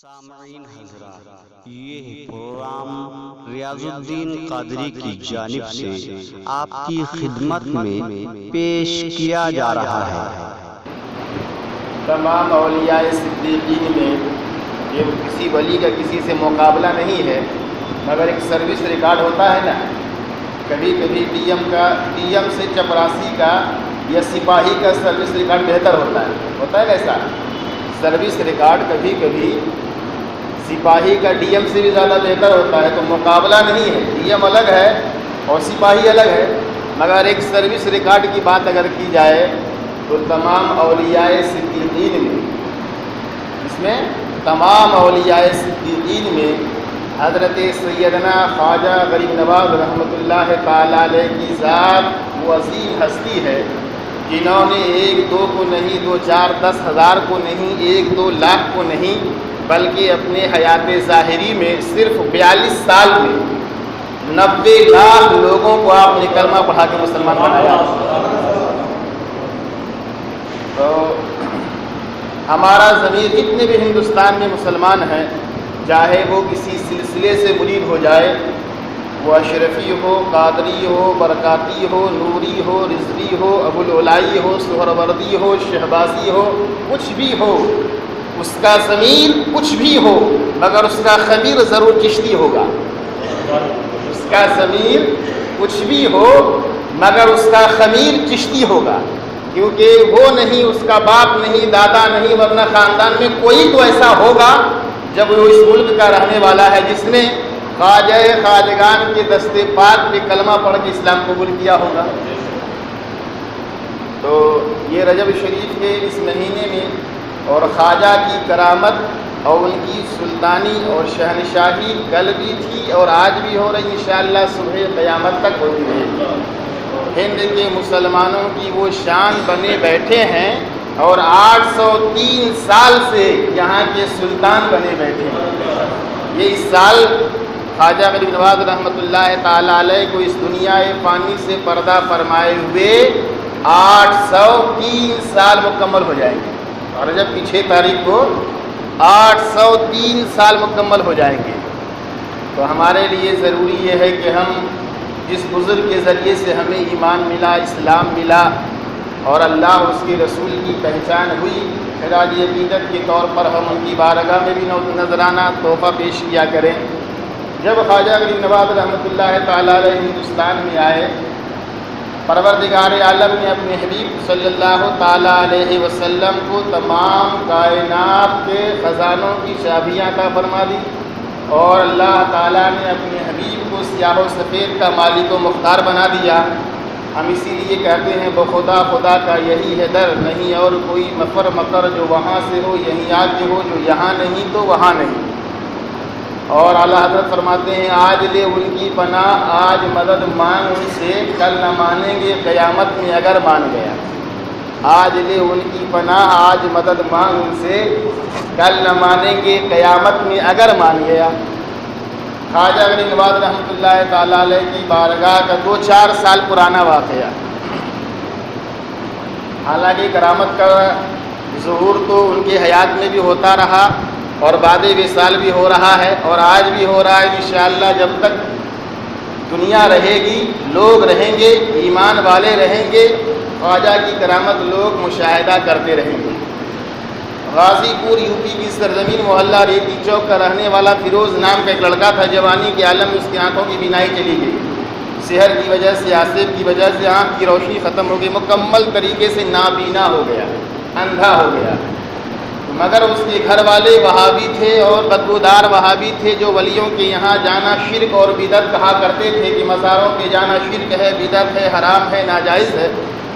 سامعین حضرات، یہ پروگرام ریاض الدین قادری کی جانب سے آپ کی خدمت میں پیش کیا جا رہا ہے۔ تمام اولیاء صدیقین میں یہ کسی ولی کا کسی سے مقابلہ نہیں ہے، مگر ایک سروس ریکارڈ ہوتا ہے نا، کبھی کبھی ڈی ایم سے چپراسی کا یا سپاہی کا سروس ریکارڈ بہتر ہوتا ہے کیسا؟ سروس ریکارڈ کبھی کبھی سپاہی کا ڈی ایم سے بھی زیادہ بہتر ہوتا ہے، تو مقابلہ نہیں ہے، ڈی ایم الگ ہے اور سپاہی الگ ہے، مگر ایک سروس ریکارڈ کی بات اگر کی جائے تو تمام اولیاء صدیقین میں، اس میں تمام اولیاء صدیقین میں حضرت سیدنا خواجہ غریب نواز رحمۃ اللہ تعالی علیہ کی ذات وہ عظیم ہستی ہے جنہوں نے 1 2 کو نہیں، 2 4 10 ہزار کو نہیں، 1 2 لاکھ کو نہیں، بلکہ اپنے حیات ظاہری میں صرف 42 سال میں 90 لاکھ لوگوں کو آپ نے کلمہ پڑھا کے مسلمان بنایا۔ تو ہمارا ضمیر جتنے بھی ہندوستان میں مسلمان ہیں، چاہے وہ کسی سلسلے سے مرید ہو جائے، وہ اشرفی ہو، قادری ہو، برکاتی ہو، نوری ہو، رضوی ہو، ابوالعلائی ہو، سہروردی ہو، شہبازی ہو، کچھ بھی ہو، اس کا ضمیر کچھ بھی ہو مگر اس کا خمیر ضرور چشتی ہوگا۔ اس کا ضمیر کچھ بھی ہو مگر اس کا خمیر چشتی ہوگا، کیونکہ وہ نہیں، اس کا باپ نہیں، دادا نہیں، ورنہ خاندان میں کوئی تو ایسا ہوگا جب وہ اس ملک کا رہنے والا ہے جس نے خواجہ خواجگان کے دستے پاک پہ کلمہ پڑھ کے اسلام قبول کیا ہوگا۔ تو یہ رجب شریف کے اس مہینے میں اور خواجہ کی کرامت اور ان کی سلطانی اور شہنشاہی کل بھی تھی اور آج بھی ہو رہی، انشاءاللہ صبح قیامت تک ہوتی رہے گی۔ ہند کے مسلمانوں کی وہ شان بنے بیٹھے ہیں اور 803 سال سے یہاں کے سلطان بنے بیٹھے ہیں۔ یہ اس سال خواجہ غریب نواز رحمۃ اللہ تعالی علیہ کو اس دنیا فانی سے پردہ فرمائے ہوئے 803 سال مکمل ہو جائیں گے، اور رجب کی 6 تاریخ کو 803 سال مکمل ہو جائیں گے۔ تو ہمارے لیے ضروری یہ ہے کہ ہم جس بزرگ کے ذریعے سے ہمیں ایمان ملا، اسلام ملا اور اللہ اس کے رسول کی پہچان ہوئی، خراج عقیدت کے طور پر ہم ان کی بارگاہ میں بھی نذرانہ تحفہ پیش کیا کریں۔ جب خواجہ غریب نواز رحمۃ اللہ تعالی علیہ ہندوستان میں آئے، پروردگار عالم نے اپنے حبیب صلی اللہ تعالی علیہ وسلم کو تمام کائنات کے خزانوں کی چابیاں عطا فرما دی، اور اللہ تعالیٰ نے اپنے حبیب کو سیاہ و سفید کا مالک و مختار بنا دیا۔ ہم اسی لیے کہتے ہیں بخدا خدا کا یہی ہے در، نہیں اور کوئی مفر مکر جو وہاں سے ہو یہیں آ کے ہو، جو یہاں نہیں تو وہاں نہیں۔ اور اعلیٰ حضرت فرماتے ہیں آج لے ان کی پناہ، آج مدد مانگ ان سے، کل نہ مانیں گے قیامت میں اگر مان گیا۔ آج لے ان کی پناہ، آج مدد مانگ ان سے، کل نہ مانیں گے قیامت میں اگر مان گیا۔ خواجہ غریب نواز رحمۃ اللہ تعالی علیہ کی بارگاہ کا 2-4 سال پرانا واقعہ، حالانکہ کرامت کا ظہور تو ان کے حیات میں بھی ہوتا رہا اور بعد وصال بھی ہو رہا ہے، اور آج بھی ہو رہا ہے انشاءاللہ۔ جب تک دنیا رہے گی، لوگ رہیں گے، ایمان والے رہیں گے، خواجہ کی کرامت لوگ مشاہدہ کرتے رہیں گے۔ غازی پور یوپی کی سرزمین محلہ ریتی چوک کا رہنے والا فیروز نام کا ایک لڑکا تھا، جوانی کے عالم میں اس کی آنکھوں کی بینائی چلی گئی، سحر کی وجہ سے، آصف کی وجہ سے آنکھ کی روشنی ختم ہو گئی، مکمل طریقے سے نابینا ہو گیا، اندھا ہو گیا۔ مگر اس کے گھر والے وہابی تھے اور بدبودار وہابی تھے، جو ولیوں کے یہاں جانا شرک اور بدعت کہا کرتے تھے کہ مزاروں کے جانا شرک ہے، بدعت ہے، حرام ہے، ناجائز ہے۔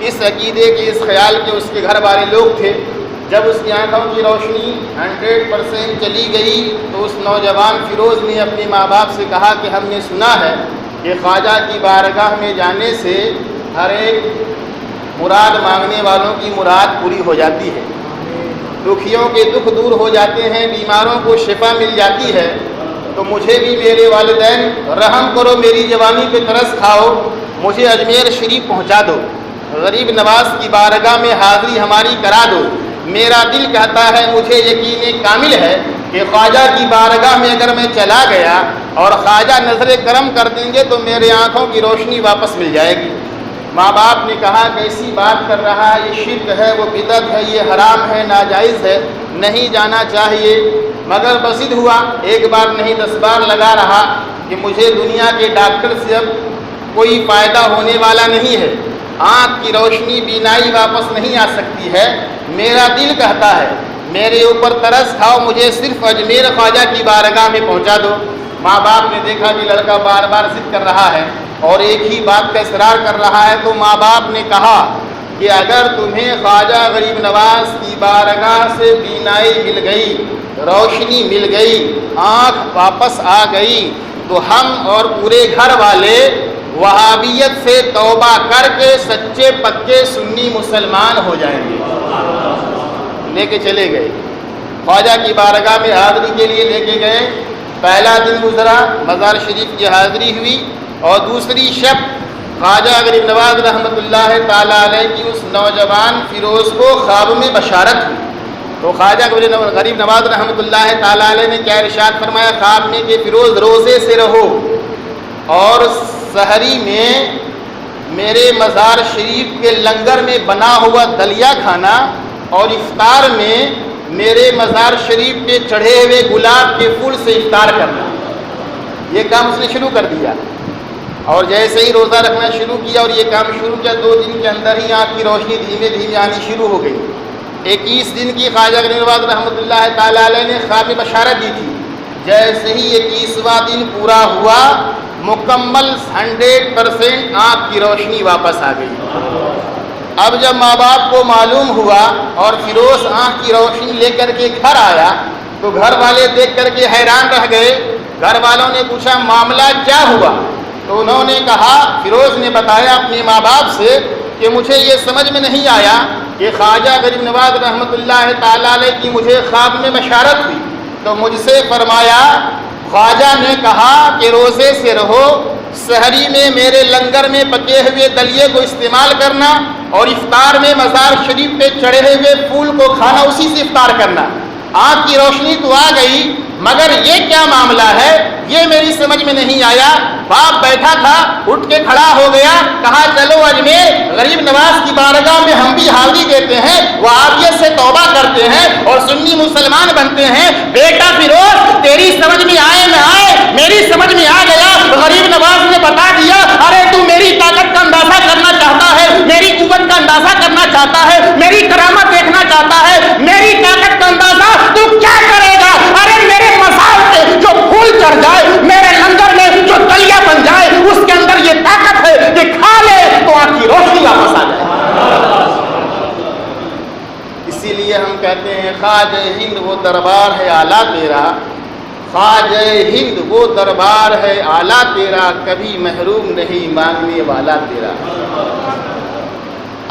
اس عقیدے کے، اس خیال کے اس کے گھر والے لوگ تھے۔ جب اس کی آنکھوں کی روشنی 100% چلی گئی تو اس نوجوان فیروز نے اپنے ماں باپ سے کہا کہ ہم نے سنا ہے کہ خواجہ کی بارگاہ میں جانے سے ہر ایک مراد مانگنے والوں کی مراد پوری ہو جاتی ہے، دکھیوں کے دکھ دور ہو جاتے ہیں، بیماروں کو شفا مل جاتی ہے۔ تو مجھے بھی میرے والدین رحم کرو، میری جوانی پہ ترس کھاؤ، مجھے اجمیر شریف پہنچا دو، غریب نواز کی بارگاہ میں حاضری ہماری کرا دو۔ میرا دل کہتا ہے، مجھے یقین کامل ہے کہ خواجہ کی بارگاہ میں اگر میں چلا گیا اور خواجہ نظر کرم کر دیں گے تو میرے آنکھوں کی روشنی واپس مل جائے گی۔ ماں باپ نے کہا کیسی بات کر رہا ہے، یہ شرک ہے، وہ بدعت ہے، یہ حرام ہے، ناجائز ہے، نہیں جانا چاہیے۔ مگر بضد ہوا، ایک بار نہیں 10 بار لگا رہا کہ مجھے دنیا کے ڈاکٹر سے اب کوئی فائدہ ہونے والا نہیں ہے، آنکھ کی روشنی بینائی واپس نہیں آ سکتی ہے، میرا دل کہتا ہے میرے اوپر ترس کھاؤ، مجھے صرف اجمیر خواجہ کی بارگاہ میں پہنچا دو۔ ماں باپ نے دیکھا کہ لڑکا بار بار ضد کر رہا ہے اور ایک ہی بات کا اصرار کر رہا ہے، تو ماں باپ نے کہا کہ اگر تمہیں خواجہ غریب نواز کی بارگاہ سے بینائی مل گئی، روشنی مل گئی، آنکھ واپس آ گئی، تو ہم اور پورے گھر والے وہابیت سے توبہ کر کے سچے پکے سنی مسلمان ہو جائیں گے۔ لے کے چلے گئے، خواجہ کی بارگاہ میں حاضری کے لیے لے کے گئے۔ پہلا دن گزرا، مزار شریف کی حاضری ہوئی، اور دوسری شب خواجہ غریب نواز رحمۃ اللہ تعالیٰ علیہ کی اس نوجوان فیروز کو خواب میں بشارت ہوئی۔ تو خواجہ غریب نواز رحمۃ اللہ تعالیٰ علیہ نے کیا ارشاد فرمایا خواب میں کہ فیروز روزے سے رہو، اور سحری میں میرے مزار شریف کے لنگر میں بنا ہوا دلیا کھانا، اور افطار میں میرے مزار شریف پہ چڑھے ہوئے گلاب کے پھول سے افطار کرنا۔ یہ کام اس نے شروع کر دیا، اور جیسے ہی روزہ رکھنا شروع کیا اور یہ کام شروع کیا، 2 دن کے اندر ہی آنکھ کی روشنی دھیمے دھیمے آنی شروع ہو گئی۔ 21 دن کی خواجہ غریب نواز رحمۃ اللہ تعالیٰ علیہ نے خواب میں بشارت دی تھی۔ جیسے ہی 21واں دن پورا ہوا، مکمل 100% آنکھ کی روشنی واپس آ گئی۔ اب جب ماں باپ کو معلوم ہوا اور فیروز آنکھ کی روشنی لے کر کے گھر آیا تو گھر والے دیکھ کر کے حیران رہ گئے۔ گھر والوں نے پوچھا معاملہ کیا ہوا؟ تو انہوں نے کہا، فیروز نے بتایا اپنے ماں باپ سے کہ مجھے یہ سمجھ میں نہیں آیا کہ خواجہ غریب نواز رحمۃ اللہ تعالیٰ علیہ کی مجھے خواب میں بشارت ہوئی، تو مجھ سے فرمایا خواجہ نے کہا کہ روزے سے رہو، سحری میں میرے لنگر میں پکے ہوئے دلیے کو استعمال کرنا، اور افطار میں مزار شریف پہ چڑھے ہوئے پھول کو کھانا، اسی سے افطار کرنا۔ آنکھ کی روشنی تو آ گئی، مگر یہ کیا معاملہ ہے یہ میری سمجھ میں نہیں آیا۔ باپ بیٹھا تھا، اٹھ کے کھڑا ہو گیا، کہا چلو اجمیر غریب نواز کی بارگاہ میں ہم بھی حاضری دیتے ہیں، وہابیت سے توبہ کرتے ہیں اور سنی مسلمان بنتے ہیں۔ بیٹا فیروز تیری سمجھ میں آئے نہ آئے، میری سمجھ میں آ گیا۔ غریب نواز نے بتا دیا، ارے تو میری طاقت کا اندازہ کرنا چاہتا ہے، میری قوت کا اندازہ کرنا چاہتا ہے، میری کرامت دیکھنا چاہتا ہے، میری طاقت کا اندازہ تو کیا کرے گا؟ ارے میرے مزار پہ جو پھول چڑھ جائے، میرے لنگر میں جو دلیا بن جائے، اس کے اندر یہ طاقت ہے کہ کھا لے تو آنکھ کی روشنی واپس آ جائے۔ اسی لیے ہم کہتے ہیں خواجہ ہند وہ دربار ہے اعلیٰ تیرا، خواجہ ہند وہ دربار ہے اعلیٰ تیرا، کبھی محروم نہیں مانگنے والا تیرا۔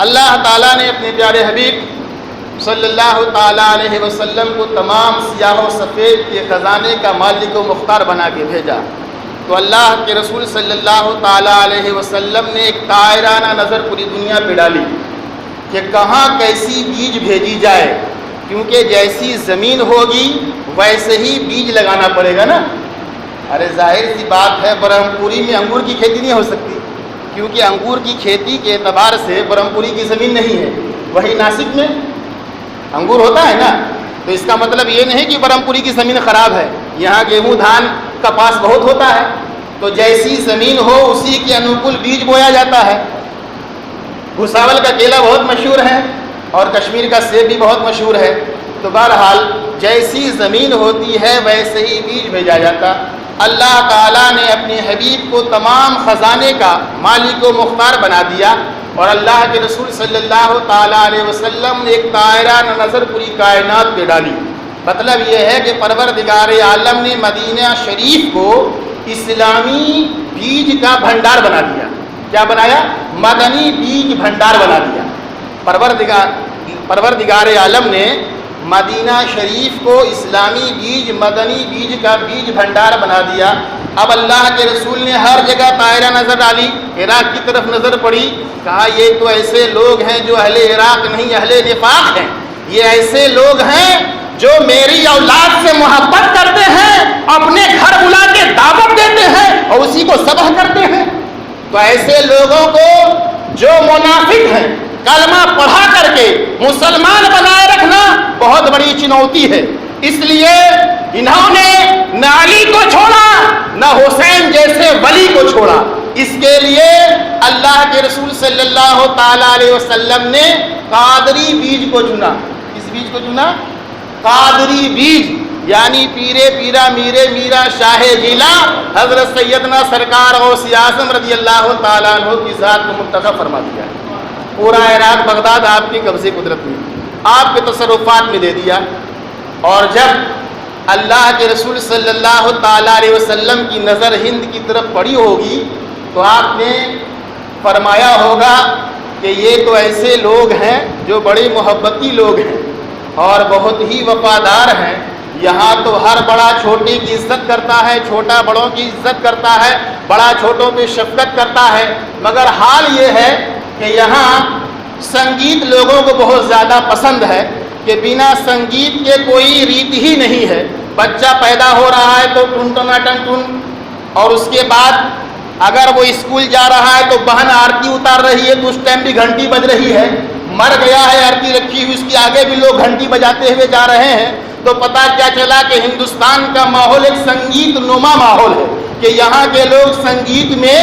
اللہ تعالیٰ نے اپنے پیارے حبیب صلی اللہ تعالیٰ علیہ وسلم کو تمام سیاہ و سفید کے خزانے کا مالک و مختار بنا کے بھیجا، تو اللہ کے رسول صلی اللہ تعالیٰ علیہ وسلم نے ایک طائرانہ نظر پوری دنیا پہ ڈالی کہ کہاں کیسی بیج بھیجی جائے، کیونکہ جیسی زمین ہوگی ویسے ہی بیج لگانا پڑے گا نا۔ ارے ظاہر سی بات ہے برہمپوری میں انگور کی کھیتی نہیں ہو سکتی، کیونکہ انگور کی کھیتی کے اعتبار سے برہمپوری کی زمین نہیں ہے، وہی ناسک میں انگور ہوتا ہے نا، تو اس کا مطلب یہ نہیں کہ برہمپوری کی زمین خراب ہے، یہاں گیہوں دھان کپاس بہت ہوتا ہے، تو جیسی زمین ہو اسی کے انوکول بیج بویا جاتا ہے۔ بھساول کا کیلا بہت مشہور ہے اور کشمیر کا سیب بھی بہت مشہور ہے، تو بہرحال جیسی زمین ہوتی ہے ویسے ہی بیج بھیجا جاتا۔ اللہ تعالیٰ نے اپنے حبیب کو تمام خزانے کا مالک و مختار بنا دیا، اور اللہ کے رسول صلی اللہ تعالیٰ علیہ وسلم نے ایک طائرانہ نظر پوری کائنات پہ ڈالی۔ مطلب یہ ہے کہ پروردگار عالم نے مدینہ شریف کو اسلامی بیج کا بھنڈار بنا دیا۔ کیا بنایا؟ مدنی بیج بھنڈار بنا دیا۔ پروردگار عالم نے مدینہ شریف کو اسلامی بیج، مدنی بیج کا بیج بھنڈار بنا دیا۔ اب اللہ کے رسول نے ہر جگہ طائرہ نظر ڈالی، عراق کی طرف نظر پڑی، کہا یہ تو ایسے لوگ ہیں جو اہل عراق نہیں، اہل نفاق ہیں، یہ ایسے لوگ ہیں جو میری اولاد سے محبت کرتے ہیں اپنے گھر بلا کے دعوت دیتے ہیں اور اسی کو ذبح کرتے ہیں. تو ایسے لوگوں کو جو منافق ہیں کلمہ پڑھا کر کے مسلمان بنائے رکھنا بہت بڑی چنوتی ہے. اس لیے انہوں نے نہ علی کو چھوڑا نہ حسین جیسے ولی کو چھوڑا. اس کے لیے اللہ کے رسول صلی اللہ تعالی علیہ وسلم نے قادری بیج کو چنا. کس بیج کو چنا؟ قادری بیج، یعنی پیرے پیرا میرے میرا شاہ جیلا حضرت سیدنا سرکار غوث اعظم رضی اللہ تعالیٰ عنہ کی ذات کو منتخب فرما دیا. پورا عراق بغداد آپ کے قبضے قدرت میں، آپ کے تصرفات میں دے دیا. اور جب اللہ کے رسول صلی اللہ تعالیٰ علیہ وسلم کی نظر ہند کی طرف پڑی ہوگی تو آپ نے فرمایا ہوگا کہ یہ تو ایسے لوگ ہیں جو بڑے محبتی لوگ ہیں اور بہت ہی وفادار ہیں. یہاں تو ہر بڑا چھوٹے کی عزت کرتا ہے، چھوٹا بڑوں کی عزت کرتا ہے، بڑا چھوٹوں پہ شفقت کرتا ہے. مگر حال یہ ہے کہ یہاں سنگیت لوگوں کو بہت زیادہ پسند ہے کہ بنا سنگیت کے کوئی ریت ہی نہیں ہے. بچہ پیدا ہو رہا ہے تو ٹن ٹنا ٹن ٹن، اور اس کے بعد اگر وہ اسکول جا رہا ہے تو بہن آرتی اتار رہی ہے تو اس ٹائم بھی گھنٹی بج رہی ہے. مر گیا ہے آرتی رکھی ہوئی، اس کے آگے بھی لوگ گھنٹی بجاتے ہوئے جا رہے ہیں. تو پتہ کیا چلا کہ ہندوستان کا ماحول ایک سنگیت نما ماحول ہے کہ یہاں کے لوگ سنگیت میں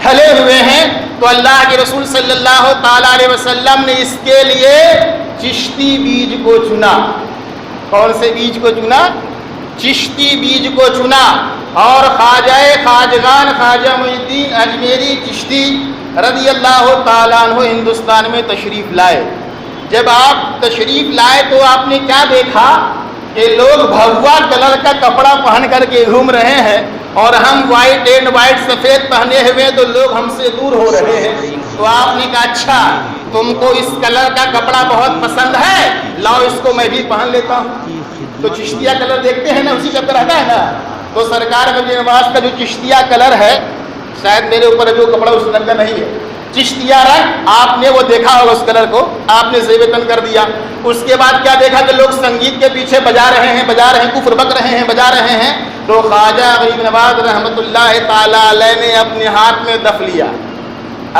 ڈھلے ہوئے ہیں. تو اللہ کے رسول صلی اللہ تعالیٰ علیہ وسلم نے اس کے لیے چشتی بیج کو چنا. کون سے بیج کو چنا؟ چشتی بیج کو چنا. اور خواجہ خواجگان خواجہ معین الدین اجمیری چشتی رضی اللہ تعالیٰ عنہ ہندوستان میں تشریف لائے. جب آپ تشریف لائے تو آپ نے کیا دیکھا کہ لوگ بھگوا کلر کا کپڑا پہن کر کے گھوم رہے ہیں اور ہم وائٹ اینڈ وائٹ سفید پہنے ہوئے تو لوگ ہم سے دور ہو رہے ہیں. تو آپ نے کہا اچھا تم کو اس کلر کا کپڑا بہت پسند ہے، لاؤ اس کو میں بھی پہن لیتا ہوں. تو چشتیہ کلر دیکھتے ہیں نا، اسی کا رہتا ہے نا. تو سرکار غوث نواز کا جو چشتیہ کلر ہے، شاید میرے اوپر جو کپڑا اس رنگ کا نہیں ہے، چشتیہ رنگ، آپ نے وہ دیکھا ہوگا اس کلر کو، آپ نے زیب تن کر دیا. اس کے بعد کیا دیکھا کہ لوگ سنگیت کے پیچھے بجا رہے ہیں، کفر بک رہے ہیں، بجا رہے ہیں. تو خواجہ غریب نواز رحمۃ اللہ تعالیٰ علیہ نے اپنے ہاتھ میں دف لیا،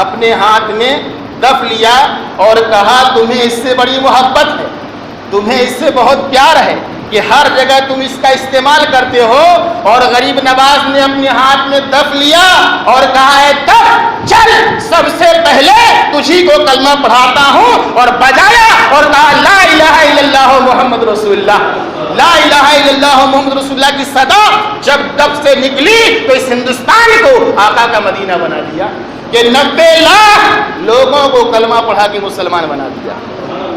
اپنے ہاتھ میں دف لیا اور کہا تمہیں اس سے بڑی محبت ہے، تمہیں اس سے بہت پیار ہے کہ ہر جگہ تم اس کا استعمال کرتے ہو. اور غریب نواز نے اپنے ہاتھ میں دف لیا اور کہا ہے دف چل سب سے پہلے تجھی کو کلمہ پڑھاتا ہوں، اور بجایا اور کہا لا الہ الا اللہ محمد رسول اللہ. لا الہ الا اللہ محمد رسول اللہ کی صدا جب دف سے نکلی تو اس ہندوستان کو آقا کا مدینہ بنا دیا کہ 90 لاکھ لوگوں کو کلمہ پڑھا کے مسلمان بنا دیا.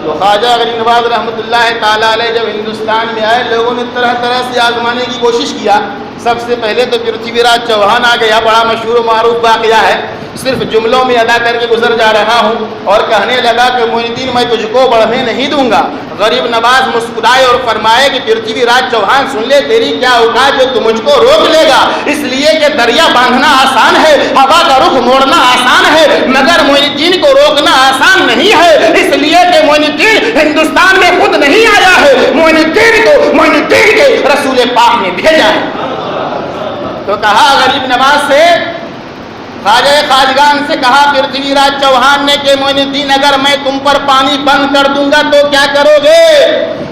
تو خواجہ غریب نواز رحمۃ اللہ تعالیٰ علیہ جب ہندوستان میں آئے، لوگوں نے طرح طرح سے آزمانے کی کوشش کیا. سب سے پہلے تو پرتھوی راج چوہان آ گیا، بڑا مشہور و معروف واقعہ ہے، صرف جملوں میں ادا کر کے گزر جا رہا ہوں. اور کہنے لگا کہ معین الدین میں تجھ کو بڑھنے نہیں دوں گا. غریب نواز مسکرائے اور فرمائے کہ پرتھوی راج چوہان سن لے، تیری کیا اوقات جو تم مجھ کو روک لے گا. اس لیے کہ دریا باندھنا آسان ہے، ہوا کا رخ موڑنا آسان ہے، مگر معین الدین کو روکنا آسان نہیں ہے. اس لیے کہ معین الدین ہندوستان میں خود نہیں آیا ہے، معین الدین کے رسول پاک نے بھیجا ہے. تو کہا غریب نواز سے، خواجہ خواجگان سے کہا پرتھوی راج چوہان نے کہ معین الدین اگر میں تم پر پانی بند کر دوں گا تو کیا کرو گے؟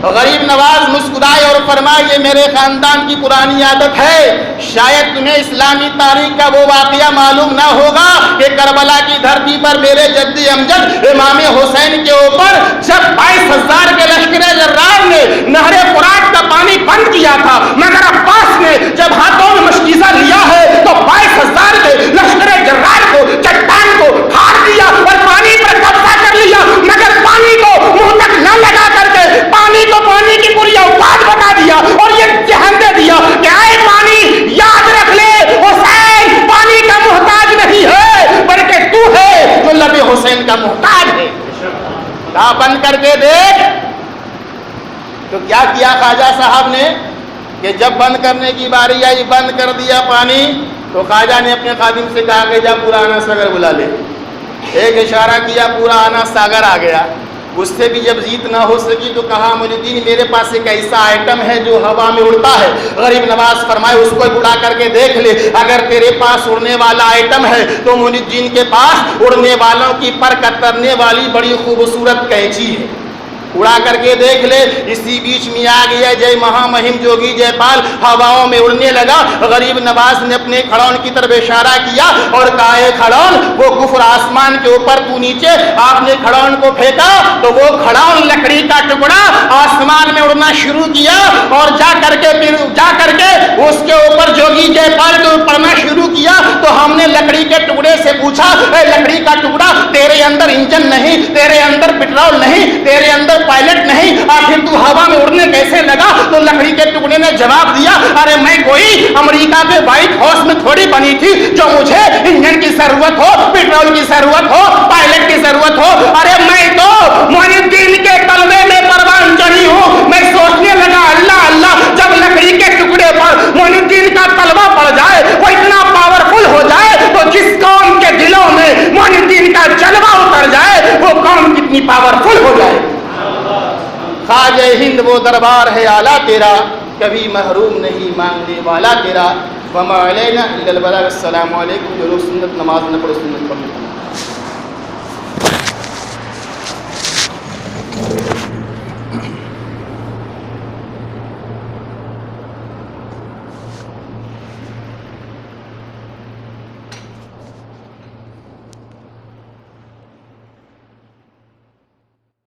غریب نواز مسکرائے اور فرمائے یہ میرے خاندان کی پرانی عادت ہے. شاید تمہیں اسلامی تاریخ کا وہ واقعہ معلوم نہ ہوگا کہ کربلا کی دھرتی پر میرے جدی امجد امام حسین کے اوپر جب 22,000 کے لشکر جرار نے نہر فرات کا پانی بند کیا تھا، مگر عباس نے جب ہاتھوں میں مشکیزہ لیا ہے تو 22,000 کے لشکر جرار کو، چٹان کو پھاڑ دیا اور پانی پر قبضہ کر لیا، مگر پانی کو منہ تک نہ لگا کر کے پانی کی پوری اوقات بتا دیا اور یہ ذہن دے دیا کہ اے پانی یاد رکھ لے، حسین پانی کا محتاج نہیں ہے بلکہ تو ہے جو لب حسین کا محتاج ہے. کہا بند کر کے دیکھ. تو کیا کیا خواجہ صاحب نے کہ جب بند کرنے کی باری آئی بند کر دیا پانی. تو خواجہ نے اپنے خادم سے کہا کہ جا پرانا ساگر بلا لے. ایک اشارہ کیا، پرانا ساگر آ گیا. اس سے بھی جب جیت نہ ہو سکی تو کہا معین الدین میرے پاس ایک ایسا آئٹم ہے جو ہوا میں اڑتا ہے. غریب نواز فرمائے اس کو اڑا کر کے دیکھ لے, اگر تیرے پاس اڑنے والا آئٹم ہے تو معین الدین کے پاس اڑنے والوں کی پر کترنے والی بڑی خوبصورت قینچی ہے, اڑا کر کے دیکھ لے. اسی بیچ میں آ گیا جے مہا مہم جوگی جے پال, ہواؤں میں اڑنے لگا. غریب نواز نے اپنے کھڑون کی طرف اشارہ کیا اور کہا اے کھڑون وہ کفر آسمان کے اوپر تو نیچے. آپ نے کھڑون کو پھینکا تو وہ کھڑون لکڑی کا ٹکڑا آسمان میں اڑنا شروع کیا اور جا کر کے اس کے اوپر جوگی جے پال کے اوپر پڑنا شروع کیا. تو ہم نے لکڑی کے ٹکڑے سے پوچھا اے لکڑی کا ٹکڑا تیرے اندر انجن نہیں, تیرے اندر پٹرول نہیں, تیرے اندر پائلٹ نہیں, آخر تو ہوا میں اڑنے کیسے لگا؟ تو لکڑی کے ٹکڑے نے جواب دیا ارے میں کوئی امریکہ کے وائٹ ہاؤس میں تھوڑی بنی تھی جو مجھے انجن کی ضرورت ہو, پٹرول کی ضرورت ہو, پائلٹ کی ضرورت ہو. ارے میں تو معین الدین کے کلمے میں پروان چڑھی ہوں. میں سوچنے لگا اللہ اللہ, جب لکڑی کے ٹکڑے پر معین الدین کا کلمہ پڑ جائے, وہ اتنا پاورفل ہو جائے تو جس قوم کے دلوں میں معین الدین کا جلوہ اتر جائے وہ قوم کتنی پاورفل ہو جائے. خواجہ ہند وہ دربار ہے اعلیٰ تیرا, کبھی محروم نہیں مانگنے والا تیرا. وما علینا الا البلاغ. السلام علیکم. جو لوگ سنت نماز نہ پڑھو سنت پڑھو.